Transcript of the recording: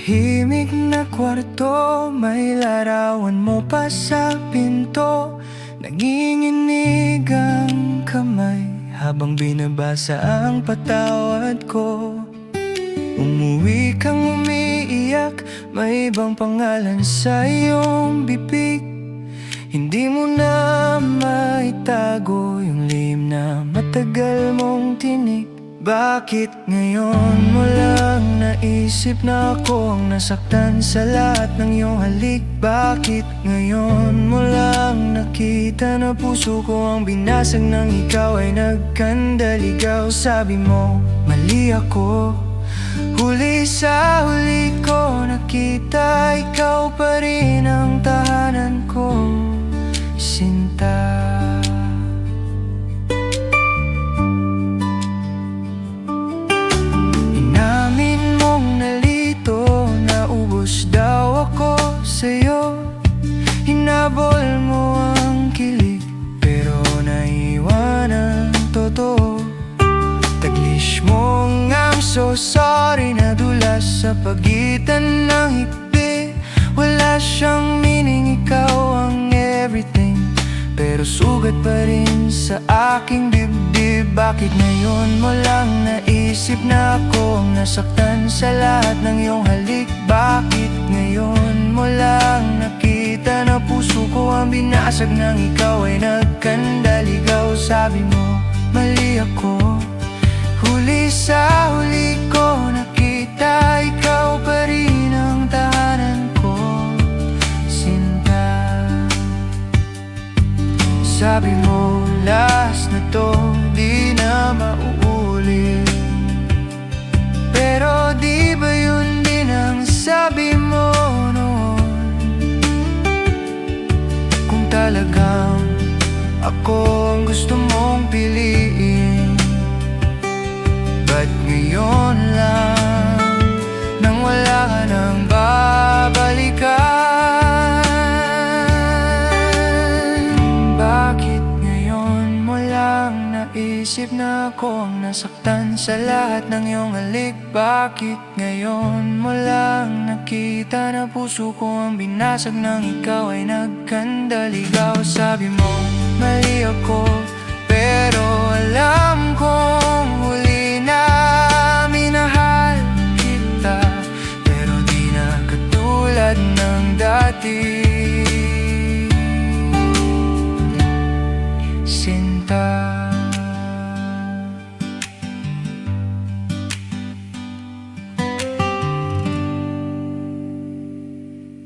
tahimik na kwarto, may larawan mo pa sa pinto. Nanginginig ang kamay habang binabasa ang patawad ko. Umuwi kang umiiyak, may ibang pangalan sa iyong bibig. Hindi mo na maitago yung lihim na matagal mong tinik. Bakit ngayon mo lang naisip na ako ang nasaktan sa lahat ng iyong halik? Bakit ngayon mo lang nakita na puso ko ang binasag nang ikaw ay nagkandaligaw? Sabi mo, mali ako. Huli sa huli ko nakita, ikaw pa rin ang tahanan ko, sinta. Sa'yo, hinabol mo ang kilig, pero naiwan ang totoo. Taglish mo ang I'm so sorry na dulas sa pagitan ng higpi. Wala siyang meaning, ikaw ang everything, pero sugat pa rin sa aking dibdib. Bakit ngayon mo lang naisip na ako ang nasaktan sa lahat ng iyong halik? Bakit ngayon mo lang nakita na puso ko ang binasag nang ikaw ay nagkandaligaw? Sabi mo, mali ako. Huli sa huli ko nakita, ikaw pa rin ang tahanan ko, sinta. Sabi mo, last na to, di na mauulit. Pero di ba yun din ang sabi mo noon? Kung talagang ako ang gusto mong piliin, ba't ngayon lang nang wala ka nang babalikan? Bakit ngayon mo lang naisip na ako ang nasaktan sa lahat ng iyong halik? Bakit ngayon mo lang nakita na puso ko ang binasag nang ikaw ay nagkandaligaw? Sabi mo, mali ako, pero alam kong huli na minahal kita, pero di na katulad ng dati, sinta.